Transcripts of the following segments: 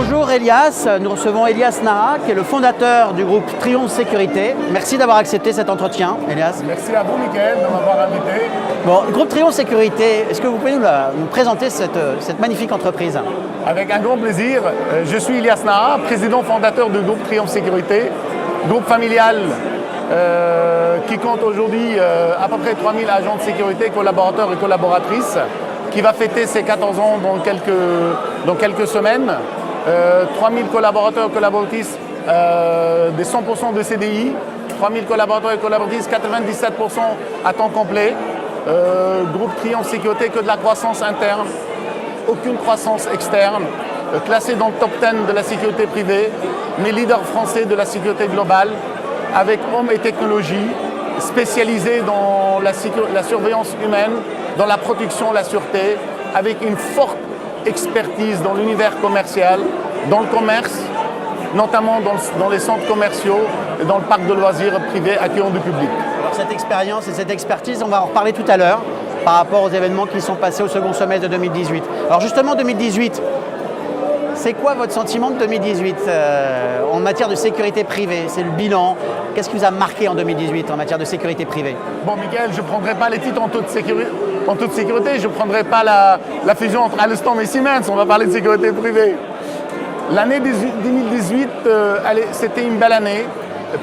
Bonjour Elias, nous recevons Elias Nara qui est le fondateur du groupe Triomphe Sécurité. Merci d'avoir accepté cet entretien, Elias. Merci à vous, Mickaël, de m'avoir invité. Bon, le groupe Triomphe Sécurité, est-ce que vous pouvez nous présenter cette magnifique entreprise? Avec un grand plaisir. Je suis Elias Nara, président fondateur du groupe Triomphe Sécurité, groupe familial qui compte aujourd'hui à peu près 3000 agents de sécurité, collaborateurs et collaboratrices, qui va fêter ses 14 ans dans quelques semaines. 3000 collaborateurs et collaboratrices, des 100% de CDI, 3000 collaborateurs et collaboratrices, 97% à temps complet. Groupe Triomphe Sécurité, que de la croissance interne, aucune croissance externe, classé dans le top 10 de la sécurité privée, mais leader français de la sécurité globale, avec hommes et technologies, spécialisés dans la surveillance humaine, dans la protection, la sûreté, avec une forte expertise dans l'univers commercial, dans le commerce, notamment dans les centres commerciaux et dans le parc de loisirs privé accueillant du public. Alors cette expérience et cette expertise, on va en reparler tout à l'heure par rapport aux événements qui sont passés au second semestre de 2018. Alors justement 2018, c'est quoi votre sentiment de 2018 en matière de sécurité privée? C'est le bilan. Qu'est-ce qui vous a marqué en 2018 en matière de sécurité privée? Bon, Mickaël, je ne prendrai pas les titres en toute sécurité. Je ne prendrai pas la fusion entre Alstom et Siemens. On va parler de sécurité privée. L'année 2018, c'était une belle année.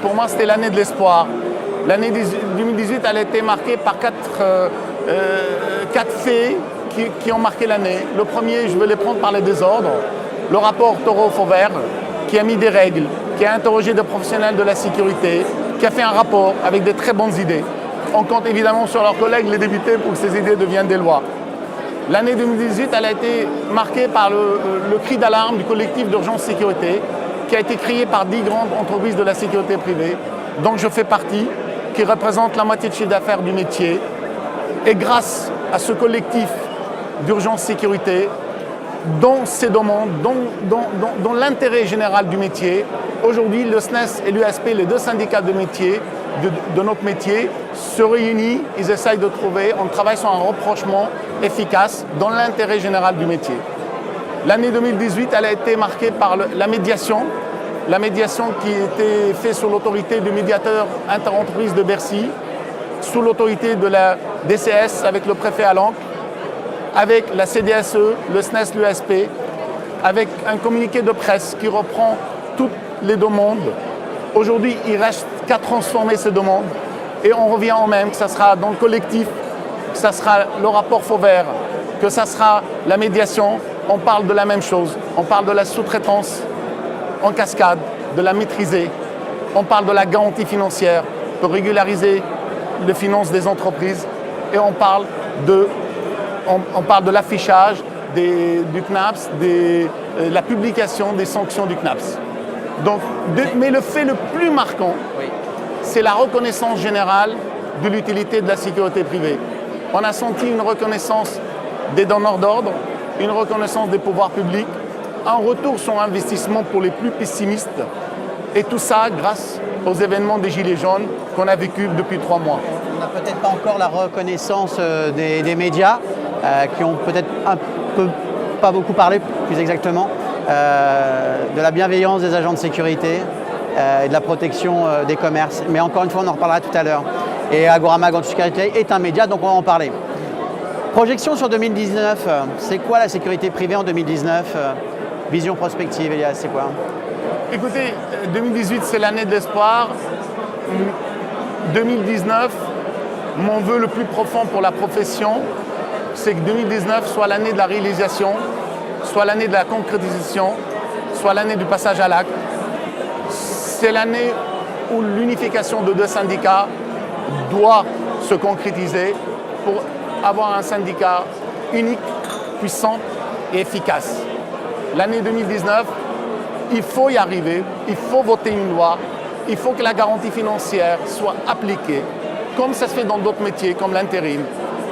Pour moi, c'était l'année de l'espoir. L'année 2018, elle a été marquée par quatre faits qui ont marqué l'année. Le premier, je vais les prendre par les désordres. Le rapport Taureau-Fauvert, qui a mis des règles, qui a interrogé des professionnels de la sécurité, qui a fait un rapport avec de très bonnes idées. On compte évidemment sur leurs collègues, les députés, pour que ces idées deviennent des lois. L'année 2018, elle a été marquée par le cri d'alarme du collectif d'urgence sécurité, qui a été créé par 10 grandes entreprises de la sécurité privée, dont je fais partie, qui représente la moitié de chiffre d'affaires du métier. Et grâce à ce collectif d'urgence sécurité, dans ces demandes, dans l'intérêt général du métier, aujourd'hui, le SNES et l'USP, les deux syndicats de métier, de notre métier, se réunissent, ils essayent de trouver, on travaille sur un rapprochement efficace dans l'intérêt général du métier. L'année 2018, elle a été marquée par la médiation qui était faite sous l'autorité du médiateur interentreprise de Bercy, sous l'autorité de la DCS avec le préfet à l'encre, avec la CDSE, le SNES, l'USP, avec un communiqué de presse qui reprend toutes les demandes. Aujourd'hui, il reste qu'à transformer ces demandes et on revient au même, que ça sera dans le collectif, que ça sera le rapport Fauvert, que ça sera la médiation. On parle de la même chose. On parle de la sous-traitance en cascade, de la maîtriser. On parle de la garantie financière pour régulariser les finances des entreprises et on parle de l'affichage du CNAPS, la publication des sanctions du CNAPS. Donc, mais le fait le plus marquant, c'est la reconnaissance générale de l'utilité de la sécurité privée. On a senti une reconnaissance des donneurs d'ordre, une reconnaissance des pouvoirs publics, un retour sur investissement pour les plus pessimistes, et tout ça grâce aux événements des Gilets jaunes qu'on a vécu depuis 3 mois. On n'a peut-être pas encore la reconnaissance des médias, qui ont peut-être pas beaucoup parlé, plus exactement, de la bienveillance des agents de sécurité et de la protection des commerces. Mais encore une fois, on en reparlera tout à l'heure. Et Agorama Grande Sécurité est un média, donc on va en parler. Projection sur 2019, c'est quoi la sécurité privée en 2019? Vision prospective, Elias, c'est quoi? Écoutez, 2018, c'est l'année de l'espoir. 2019, mon vœu le plus profond pour la profession, c'est que 2019 soit l'année de la réalisation, soit l'année de la concrétisation, soit l'année du passage à l'acte. C'est l'année où l'unification de 2 syndicats doit se concrétiser pour avoir un syndicat unique, puissant et efficace. L'année 2019, il faut y arriver, il faut voter une loi, il faut que la garantie financière soit appliquée, comme ça se fait dans d'autres métiers, comme l'intérim.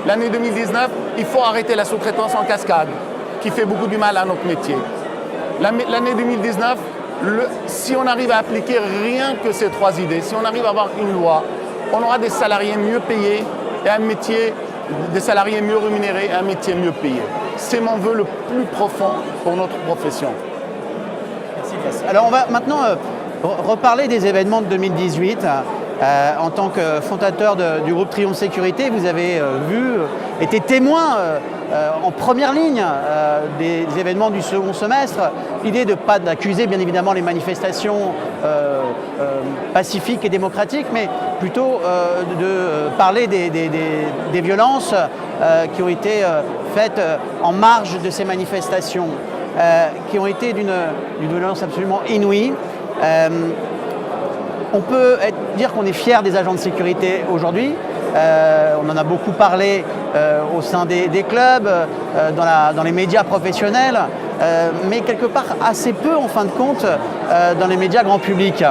L'année 2019, il faut arrêter la sous-traitance en cascade, qui fait beaucoup du mal à notre métier. L'année 2019, si on arrive à appliquer rien que ces 3 idées, si on arrive à avoir une loi, on aura des salariés mieux payés et un métier, des salariés mieux rémunérés et un métier mieux payé. C'est mon vœu le plus profond pour notre profession. Elias. Alors on va maintenant reparler des événements de 2018. En tant que fondateur du groupe Triomphe Sécurité, vous avez été témoin en première ligne des événements du second semestre. L'idée de pas d'accuser bien évidemment les manifestations pacifiques et démocratiques, mais plutôt de parler des violences qui ont été faites en marge de ces manifestations, qui ont été d'une violence absolument inouïe. On peut dire qu'on est fier des agents de sécurité aujourd'hui. On en a beaucoup parlé au sein des clubs, dans les médias professionnels, mais quelque part assez peu en fin de compte dans les médias grand public.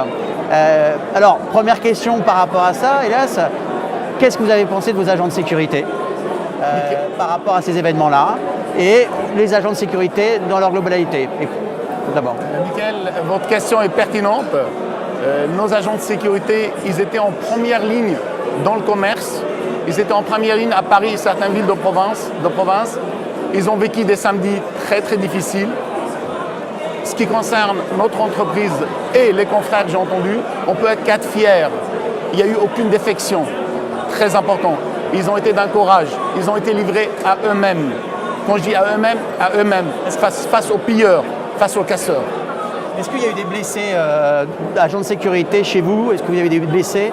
Alors, première question par rapport à ça, Elias, qu'est-ce que vous avez pensé de vos agents de sécurité par rapport à ces événements-là et les agents de sécurité dans leur globalité? D'abord. Michael, votre question est pertinente. Nos agents de sécurité, ils étaient en première ligne dans le commerce. Ils étaient en première ligne à Paris et certaines villes de province. Ils ont vécu des samedis très très difficiles. Ce qui concerne notre entreprise et les confrères que j'ai entendus, on peut être quatre fiers. Il n'y a eu aucune défection. Très important. Ils ont été d'un courage. Ils ont été livrés à eux-mêmes. Quand je dis à eux-mêmes, face aux pilleurs, face aux casseurs. Est-ce qu'il y a eu des blessés agents de sécurité chez vous? Est-ce que vous avez des blessés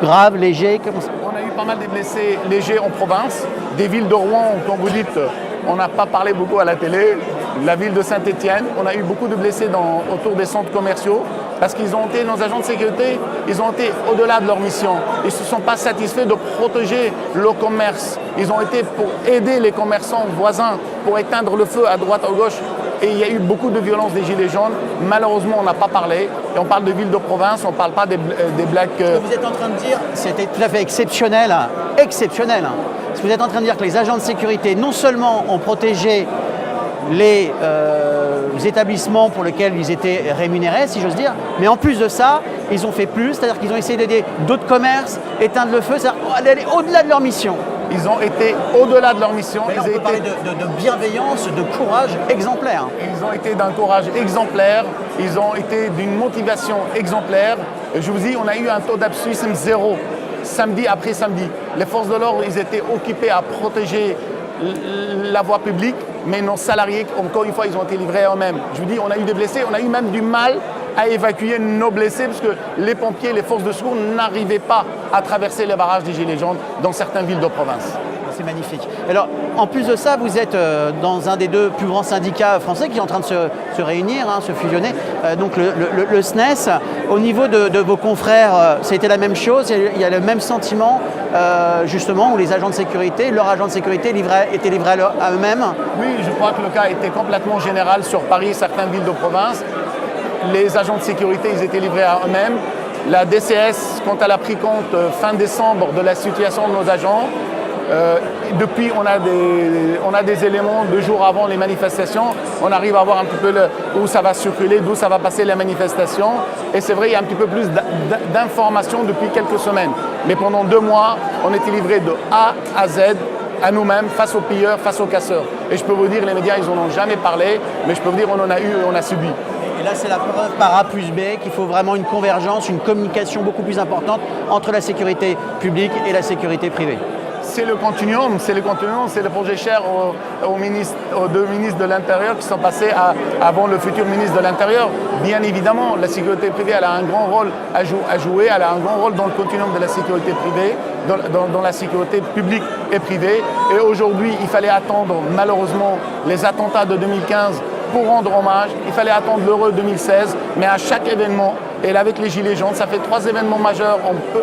graves, légers? On a eu pas mal de blessés légers en province. Des villes de Rouen, comme vous dites, on n'a pas parlé beaucoup à la télé. La ville de Saint-Étienne, on a eu beaucoup de blessés autour des centres commerciaux parce qu'ils ont été, nos agents de sécurité, ils ont été au-delà de leur mission. Ils ne se sont pas satisfaits de protéger le commerce. Ils ont été pour aider les commerçants voisins, pour éteindre le feu à droite, à gauche. Et il y a eu beaucoup de violence des Gilets jaunes. Malheureusement, on n'a pas parlé. Et on parle de villes de province, on ne parle pas des blagues. Ce que vous êtes en train de dire, c'était tout à fait exceptionnel. Exceptionnel. Ce que vous êtes en train de dire que les agents de sécurité, non seulement ont protégé les établissements pour lesquels ils étaient rémunérés, si j'ose dire, mais en plus de ça, ils ont fait plus, c'est-à-dire qu'ils ont essayé d'aider d'autres commerces, éteindre le feu, c'est-à-dire aller au-delà de leur mission. Ils ont été au-delà de leur mission. On peut parler de bienveillance, de courage exemplaire. Ils ont été d'un courage exemplaire, ils ont été d'une motivation exemplaire. Je vous dis, on a eu un taux d'absentéisme zéro, samedi après samedi. Les forces de l'ordre, ils étaient occupés à protéger la voie publique, mais nos salariés, encore une fois, ils ont été livrés à eux-mêmes. Je vous dis, on a eu des blessés, on a eu même du mal à évacuer nos blessés parce que les pompiers, les forces de secours n'arrivaient pas à traverser les barrages des Gilets jaunes dans certaines villes de province. C'est magnifique. Alors, en plus de ça, vous êtes dans un des deux plus grands syndicats français qui est en train de se réunir, se fusionner, donc le SNES. Au niveau de vos confrères, ça a été la même chose, il y a le même sentiment, justement, où les agents de sécurité, leurs agents de sécurité étaient livrés à eux-mêmes? Oui, je crois que le cas était complètement général sur Paris, certaines villes de province. Les agents de sécurité, ils étaient livrés à eux-mêmes. La DCS, quand elle a pris compte fin décembre de la situation de nos agents, depuis, on a des éléments 2 jours avant les manifestations. On arrive à voir un petit peu où ça va circuler, d'où ça va passer les manifestations. Et c'est vrai, il y a un petit peu plus d'informations depuis quelques semaines. Mais pendant 2 mois, on était livrés de A à Z à nous-mêmes, face aux pilleurs, face aux casseurs. Et je peux vous dire, les médias, ils n'en ont jamais parlé, mais je peux vous dire, on en a eu et on a subi. Et là, c'est la preuve par A plus B qu'il faut vraiment une convergence, une communication beaucoup plus importante entre la sécurité publique et la sécurité privée. C'est le continuum, c'est le projet cher aux deux ministres de l'Intérieur qui sont passés avant le futur ministre de l'Intérieur. Bien évidemment, la sécurité privée, elle a un grand rôle à jouer, elle a un grand rôle dans le continuum de la sécurité privée, dans la sécurité publique et privée. Et aujourd'hui, il fallait attendre malheureusement les attentats de 2015 pour rendre hommage. Il fallait attendre l'heureux 2016, mais à chaque événement, et avec les Gilets jaunes, ça fait 3 événements majeurs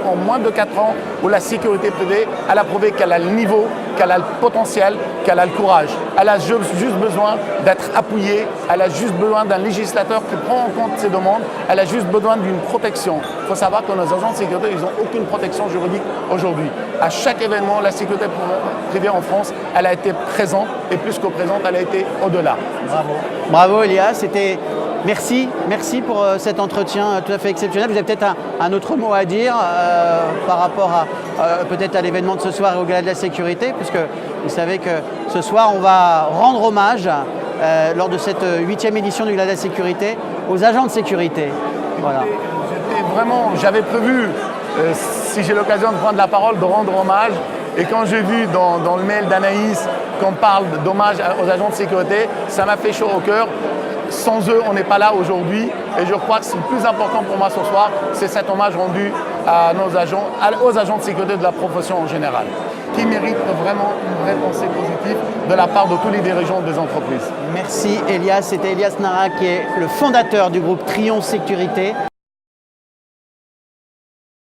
en moins de 4 ans où la sécurité privée, elle a prouvé qu'elle a le niveau, qu'elle a le potentiel, qu'elle a le courage. Elle a juste besoin d'être appuyée, elle a juste besoin d'un législateur qui prend en compte ses demandes, elle a juste besoin d'une protection. Il faut savoir que nos agents de sécurité, ils n'ont aucune protection juridique aujourd'hui. À chaque événement, la sécurité privée en France, elle a été présente et plus que présente, elle a été au-delà. Bravo. Bravo Elias, merci pour cet entretien tout à fait exceptionnel. Vous avez peut-être un autre mot à dire par rapport peut-être à l'événement de ce soir et au Gala de la sécurité, puisque vous savez que ce soir on va rendre hommage lors de cette 8e édition du Gala de la sécurité aux agents de sécurité. Voilà. J'avais prévu, si j'ai l'occasion de prendre la parole, de rendre hommage. Et quand j'ai vu dans le mail d'Anaïs qu'on parle d'hommage aux agents de sécurité, ça m'a fait chaud au cœur. Sans eux, on n'est pas là aujourd'hui. Et je crois que c'est le plus important pour moi ce soir, c'est cet hommage rendu à aux agents de sécurité de la profession en général, qui méritent vraiment une vraie pensée positive de la part de tous les dirigeants des entreprises. Merci Elias. C'était Elias Nara qui est le fondateur du groupe Trion Sécurité.